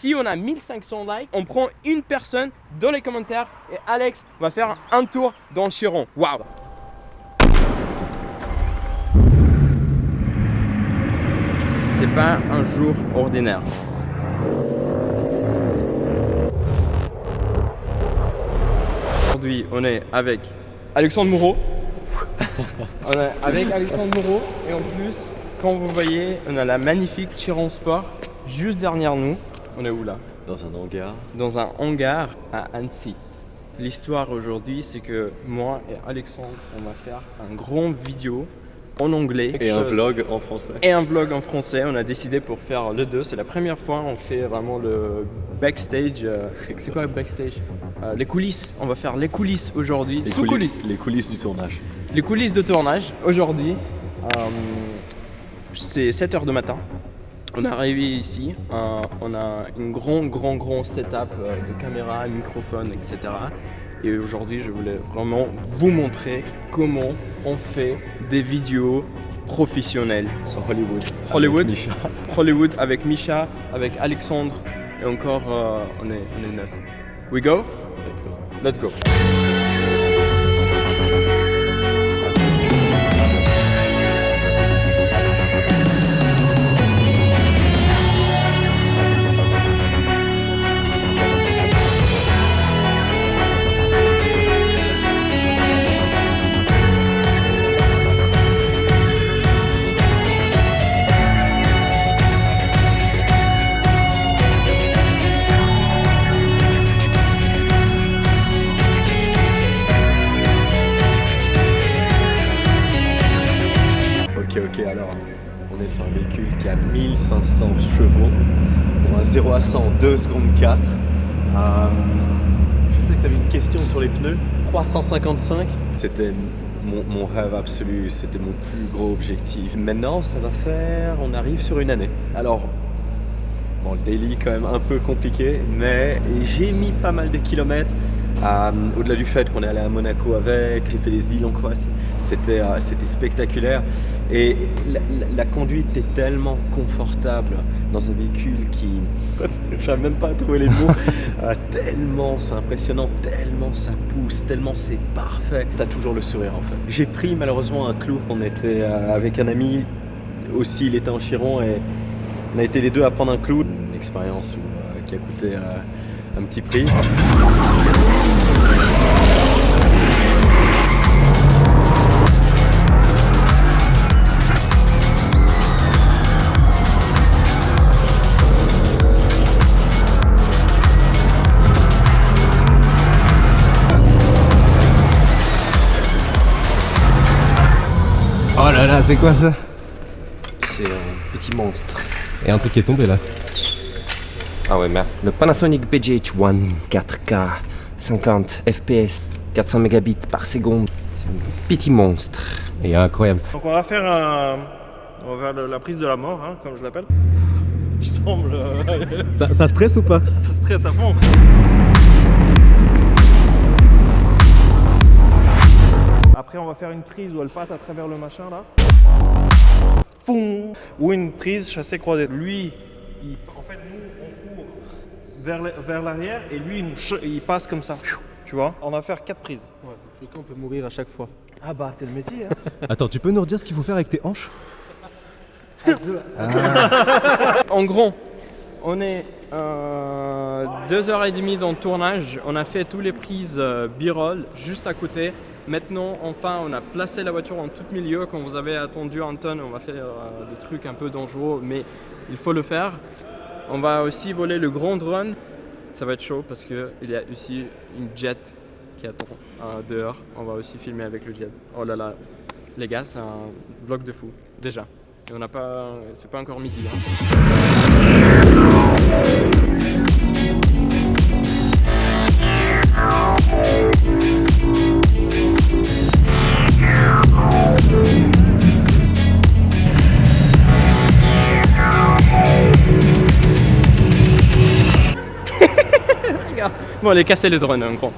Si on a 1500 likes, on prend une personne dans les commentaires et Alex va faire un tour dans le Chiron. Waouh! C'est pas un jour ordinaire. Aujourd'hui, on est avec Alexandre Moreau. On est avec Alexandre Moreau et en plus, quand vous voyez, on a la magnifique Chiron Sport juste derrière nous. On est où là? Dans un hangar. Dans un hangar à Annecy. L'histoire aujourd'hui, c'est que moi et Alexandre, on va faire un grand vidéo en anglais. Et un vlog en français. Et un vlog en français. On a décidé pour faire le deux. C'est la première fois on fait vraiment le backstage. C'est quoi le backstage? Les coulisses. On va faire les coulisses aujourd'hui. Sous-coulisses. Les coulisses du tournage. Les coulisses de tournage aujourd'hui. C'est 7h du matin. On est arrivé ici. On a une grand setup de caméra, microphone, etc. Et aujourd'hui, je voulais vraiment vous montrer comment on fait des vidéos professionnelles. Hollywood. Hollywood avec Misha, avec Alexandre et encore on est 9. We go? Let's go. Ok, alors on est sur un véhicule qui a 1500 chevaux pour un 0 à 100 en 2 secondes 4. Je sais que tu avais une question sur les pneus. 355, c'était mon rêve absolu, c'était mon plus gros objectif. Maintenant, ça va faire, on arrive sur une année. Alors, bon, le daily quand même un peu compliqué, mais j'ai mis pas mal de kilomètres. Au-delà du fait qu'on est allé à Monaco avec, j'ai fait les îles en Croatie, c'était spectaculaire et la conduite est tellement confortable dans un véhicule qui, j'arrive même pas à trouver les mots, tellement c'est impressionnant, tellement ça pousse, tellement c'est parfait, t'as toujours le sourire en fait. J'ai pris malheureusement un clou, on était avec un ami aussi, il était en Chiron et on a été les deux à prendre un clou, une expérience qui a coûté un petit prix. Oh là là, c'est quoi ça? C'est un petit monstre. Et un truc qui est tombé là. Ah ouais, merde. Le Panasonic BGH1 4K 50 FPS 400 mégabits par seconde. C'est un petit monstre. Et incroyable. Donc on va faire la prise de la mort, hein, comme je l'appelle. Je tombe Ça stresse ou pas? ça stresse à fond. Après on va faire une prise où elle passe à travers le machin là. Poum. Ou une prise chassé croisé. Lui, en fait nous on court vers l'arrière et lui il passe comme ça. Tu vois? On va faire 4 prises. Ouais, quelqu'un peut mourir à chaque fois. Ah bah c'est le métier hein. Attends, tu peux nous redire ce qu'il faut faire avec tes hanches? En gros, on est 2h30 dans le tournage. On a fait toutes les prises B-roll juste à côté. Maintenant, enfin, on a placé la voiture en tout milieu. Quand vous avez attendu Anton, on va faire des trucs un peu dangereux, mais il faut le faire. On va aussi voler le grand drone. Ça va être chaud parce qu'il y a aussi une jet qui attend dehors. On va aussi filmer avec le jet. Oh là là, les gars, c'est un vlog de fou, déjà. Et on n'a pas, c'est pas encore midi. Bon, allez, casser le drone, en gros.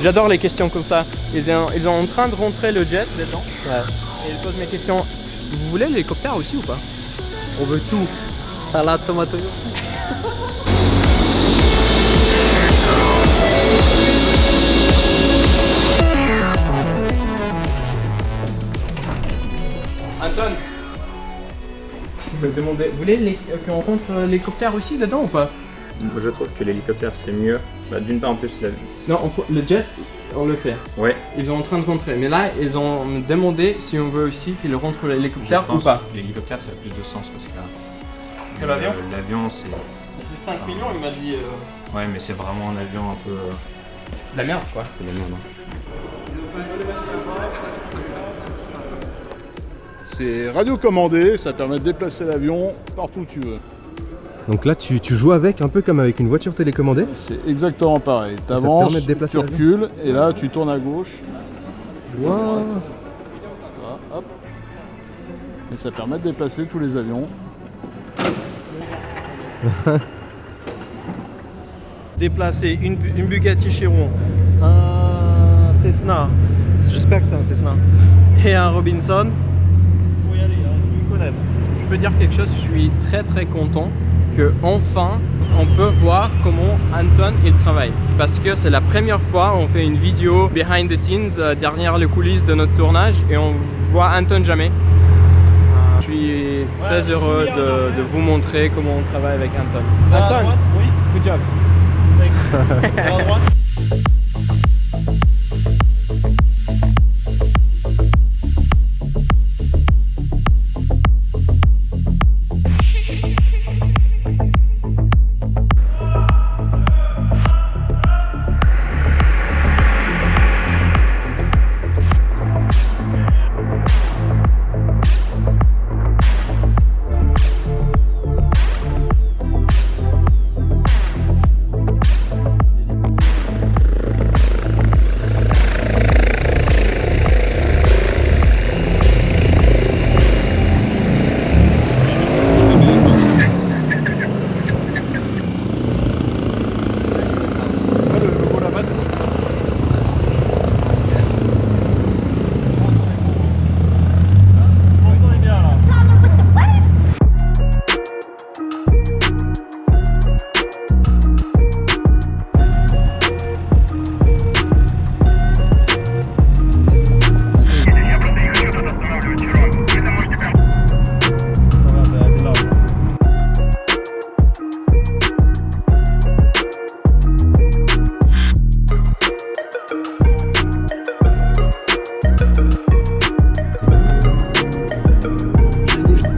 J'adore les questions comme ça. Ils sont en train de rentrer le jet dedans. Et ils posent mes questions. Vous voulez l'hélicoptère aussi ou pas? On veut tout. Salade, tomate. Anton, je me demandais, vous voulez qu'on rentre l'hélicoptère aussi dedans ou pas? Je trouve que l'hélicoptère c'est mieux. Bah, d'une part en plus Non, le jet, on le fait. Ouais. Ils sont en train de rentrer, mais là ils ont demandé si on veut aussi qu'ils rentrent l'hélicoptère ou pas. L'hélicoptère ça a plus de sens parce que Que l'avion l'avion c'est... C'est 5 millions, il m'a dit. Ouais mais c'est vraiment un avion un peu... La merde quoi. C'est la merde. C'est radiocommandé, ça permet de déplacer l'avion partout où tu veux. Donc là, tu joues avec un peu comme avec une voiture télécommandée. C'est exactement pareil. Tu avances, permet de déplacer tu recules, et là tu tournes à gauche. Wow. Voilà, hop. Et ça permet de déplacer tous les avions. Déplacer une Bugatti Chiron, un Cessna, j'espère que c'est un Cessna, et un Robinson, faut y aller, il faut y connaître. Je peux dire quelque chose, je suis très content que enfin on peut voir comment Anton il travaille. Parce que c'est la première fois on fait une vidéo behind the scenes, derrière les coulisses de notre tournage, et on voit Anton jamais. Je suis très heureux de vous montrer comment on travaille avec Anton. Anton, Oui, good job. à droite.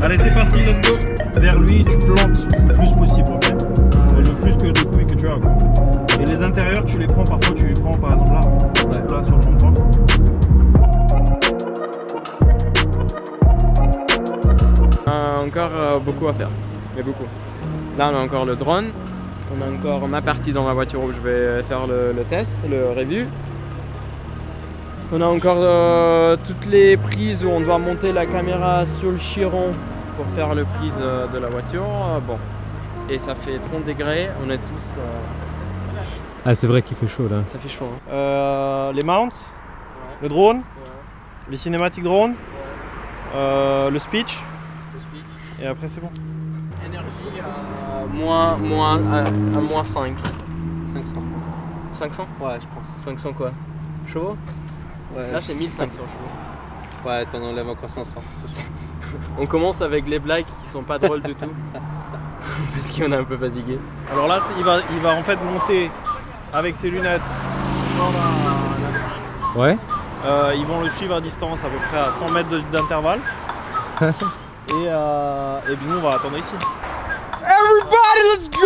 Allez, c'est parti, let's go. Vers lui, tu plantes le plus possible, ok? Le plus que de couilles que tu as, quoi. Et les intérieurs, tu les prends parfois, tu les prends par exemple là, là sur le rond-point. Encore beaucoup à faire, mais beaucoup. Là on a encore le drone, on a encore ma partie dans la voiture où je vais faire le test, le review. On a encore toutes les prises où on doit monter la caméra sur le Chiron pour faire le prise de la voiture. Bon, et ça fait 30 degrés, on est tous... Ah, c'est vrai qu'il fait chaud là. Ça fait chaud. Hein. Les mounts, le drone, les cinématiques drone, le speech, et après c'est bon. Énergie à moins 5. 500. 500? Ouais, je pense. 500 quoi? Chevaux? Ouais. Là c'est 1500 chevaux. Ouais, t'en enlèves encore 500. On commence avec les blagues qui sont pas drôles du tout. Parce qu'on est un peu fatigué. Alors là, il va en fait monter avec ses lunettes. Ouais. Ils vont le suivre à distance, à peu près à 100 mètres d'intervalle. Et nous, on va attendre ici. Everybody, let's go!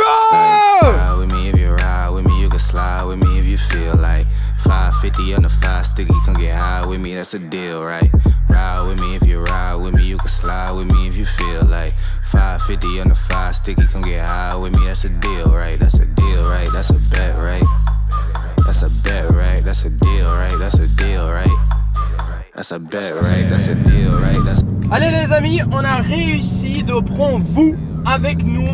Ride with me if you ride with me, you can slide with me if you feel like 550 on the 5 sticky, come get high with me, that's a deal, right? Ride with me if you ride with me, you can slide with me if you feel like 550 on the 5 sticky, come get high with me, that's a deal, right? That's a deal, right? That's a bet, right? That's a bet, right? That's a deal, right? That's a deal, right? That's a bet, right? That's a deal, right? That's... Allez les amis, on a réussi de prendre vous avec nous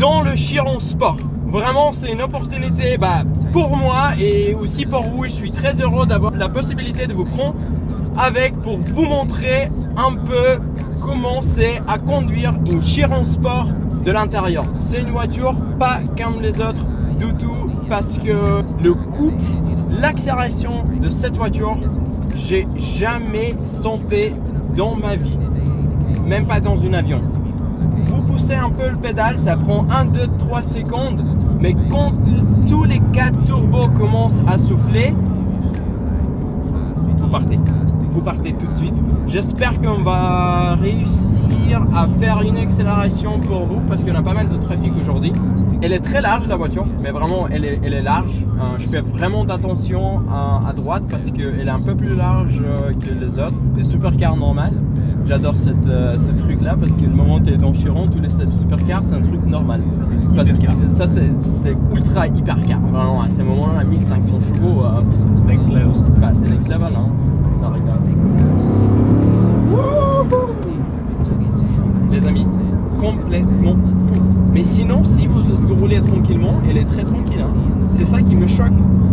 dans le Chiron Sport. Vraiment, c'est une opportunité pour moi et aussi pour vous. Je suis très heureux d'avoir la possibilité de vous prendre avec pour vous montrer un peu comment c'est à conduire une Chiron Sport de l'intérieur. C'est une voiture pas comme les autres du tout parce que le couple, l'accélération de cette voiture, j'ai jamais senti dans ma vie, même pas dans un avion. Vous poussez un peu le pédale, ça prend 1, 2, 3 secondes, mais quand tous les 4 turbos commencent à souffler, vous partez tout de suite. J'espère qu'on va réussir à faire une accélération pour vous parce qu'il y en a pas mal de trafic aujourd'hui. Elle est très large la voiture, mais vraiment elle est large. Je fais vraiment d'attention à droite parce qu'elle est un peu plus large que les autres, les supercars normales. J'adore ce truc là parce que le moment où tu es dans Chiron, tous les supercars c'est un truc normal. Parce que ça c'est ultra hypercar, vraiment à ces moments-là, 1500 chevaux. C'est next level. C'est next level hein. Non, regarde. Les amis, complètement fou. Mais sinon, si vous roulez tranquillement, elle est très tranquille. Hein. C'est ça qui me choque.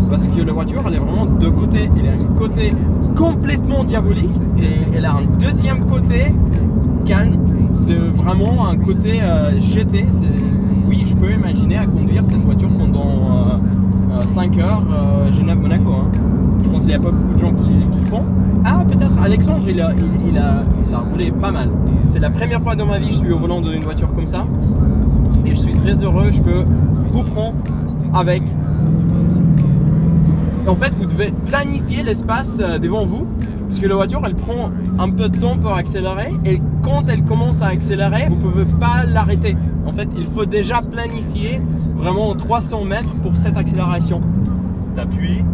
Parce que la voiture, elle est vraiment de deux côtés. Elle a un côté complètement diabolique et elle a un deuxième côté calme. C'est vraiment un côté GT. Oui, je peux imaginer à conduire cette voiture pendant 5 heures Genève-Monaco. Hein. Je pense qu'il n'y a pas beaucoup de gens qui font. Ah, peut-être Alexandre, il a roulé pas mal. C'est la première fois dans ma vie que je suis au volant d'une voiture comme ça. Et je suis très heureux, je peux vous prendre avec. En fait, vous devez planifier l'espace devant vous. Parce que la voiture, elle prend un peu de temps pour accélérer. Et quand elle commence à accélérer, vous ne pouvez pas l'arrêter. En fait, il faut déjà planifier vraiment 300 mètres pour cette accélération. T'appuies.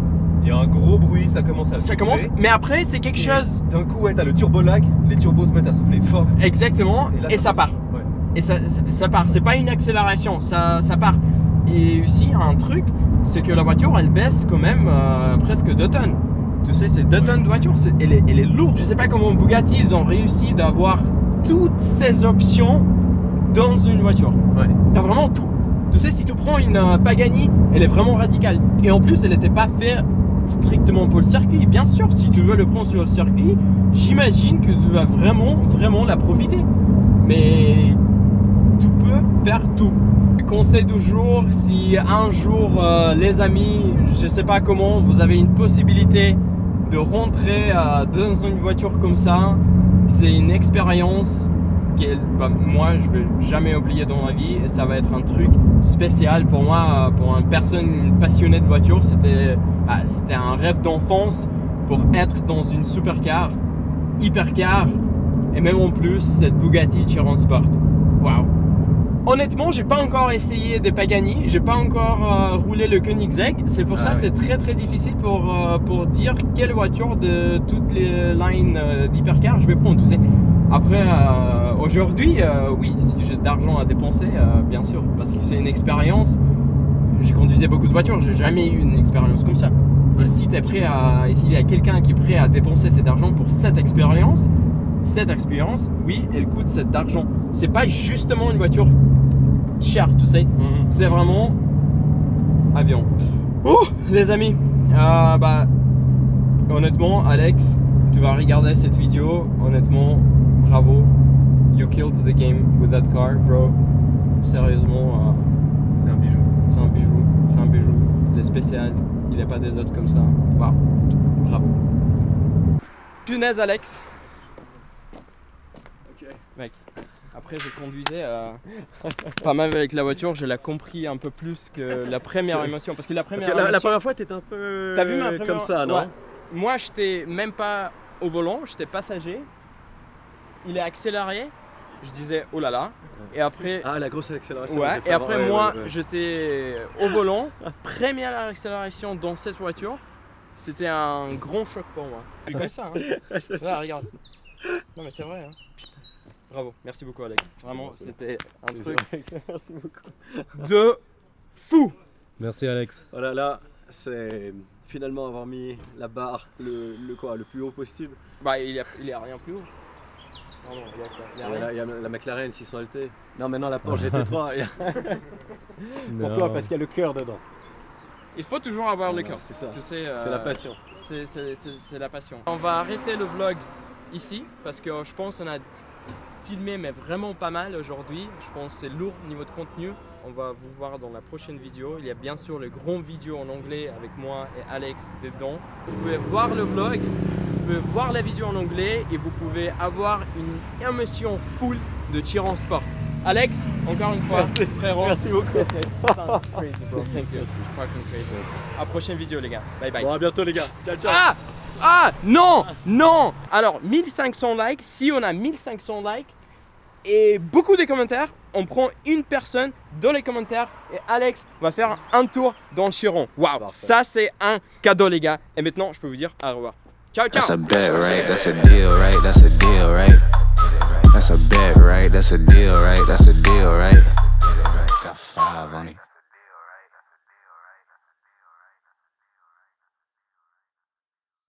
Il y a un gros bruit, ça commence à souffler. Mais après c'est quelque chose. D'un coup, ouais, t'as le turbo lag, les turbos se mettent à souffler fort. Exactement, et ça part. Ouais. Et ça part, c'est pas une accélération, ça part. Et aussi, un truc, c'est que la voiture elle baisse quand même presque 2 tonnes. Tu sais, c'est 2 tonnes de voiture, elle est lourde. Je sais pas comment Bugatti ils ont réussi d'avoir toutes ces options dans une voiture. Ouais. T'as vraiment tout. Tu sais, si tu prends une Pagani, elle est vraiment radicale. Et en plus, elle n'était pas faite strictement pour le circuit. Bien sûr, si tu veux le prendre sur le circuit, j'imagine que tu vas vraiment la profiter. Mais tu peux faire tout. Conseil du jour, si un jour les amis, je sais pas comment, vous avez une possibilité de rentrer dans une voiture comme ça, c'est une expérience que moi je vais jamais oublier dans ma vie et ça va être un truc spécial pour moi, pour une personne passionnée de voiture. C'était un rêve d'enfance pour être dans une supercar, hypercar et même en plus cette Bugatti Chiron Sport. Waouh! Honnêtement, j'ai pas encore essayé des Pagani, j'ai pas encore roulé le Koenigsegg. C'est pour ça que c'est très difficile pour dire quelle voiture de toutes les lines d'hypercar je vais prendre. Tu sais. Après, aujourd'hui, oui, si j'ai de l'argent à dépenser, bien sûr, parce que c'est une expérience. J'ai conduisé beaucoup de voitures, j'ai jamais eu une expérience comme ça. Et si t'es prêt s'il y a quelqu'un qui est prêt à dépenser cet argent pour cette expérience, oui, elle coûte cet argent. C'est pas justement une voiture chère, tu sais. C'est vraiment avion. Oh, les amis, honnêtement, Alex, tu vas regarder cette vidéo. Honnêtement, bravo. You killed the game with that car, bro. Sérieusement, c'est un bijou. C'est un bijou. Il est spécial. Il n'est pas des autres comme ça. Wow. Bravo. Punaise, Alex. Mec, après je conduisais pas mal avec la voiture, je l'ai compris un peu plus que la première émotion. Parce que la première fois t'étais un peu t'as vu ma première... comme ça, non? Ouais. Moi j'étais même pas au volant, j'étais passager. Il est accéléré, je disais oh là là. Et après... Ah, la grosse accélération. Ouais, et après moi j'étais au volant, première accélération dans cette voiture. C'était un grand choc pour moi. C'est comme ça, hein. Là, regarde. Non mais c'est vrai, hein. Bravo, merci beaucoup Alex. Vraiment, c'était un truc Merci beaucoup. de fou. Merci Alex. Voilà, là, c'est finalement avoir mis la barre le plus haut possible. Bah, il y a rien plus haut. Pardon, il y a quoi? Il y a Voilà, rien. il y a la McLaren 600 LT. Non, maintenant la Porsche GT3. Pourquoi? Parce qu'il y a le cœur dedans. Il faut toujours avoir le Non, cœur. c'est ça. Tu sais, C'est la passion. C'est la passion. On va arrêter le vlog ici parce que je pense qu'on a filmé mais vraiment pas mal aujourd'hui. Je pense que c'est lourd niveau de contenu. On va vous voir dans la prochaine vidéo. Il y a bien sûr le grand vidéo en anglais avec moi et Alex dedans. Vous pouvez voir le vlog, vous pouvez voir la vidéo en anglais et vous pouvez avoir une émotion full de tir en sport. Alex, encore une fois, Merci. frérot. Merci beaucoup. Crazy, bro. Thank you. Fucking crazy. À prochaine vidéo les gars. Bye bye. Bon, à bientôt les gars. Ciao, ciao. Ah non, non. Alors 1500 likes, si on a 1500 likes et beaucoup de commentaires, on prend une personne dans les commentaires et Alex va faire un tour dans le Chiron. Waouh, Parfait. ça c'est un cadeau les gars. Et maintenant je peux vous dire au revoir. Ciao That's a ciao. bet, right? That's a deal, right? That's a deal, right? That's a bet, right? That's a deal, right? That's a deal, right? Got 5 on it.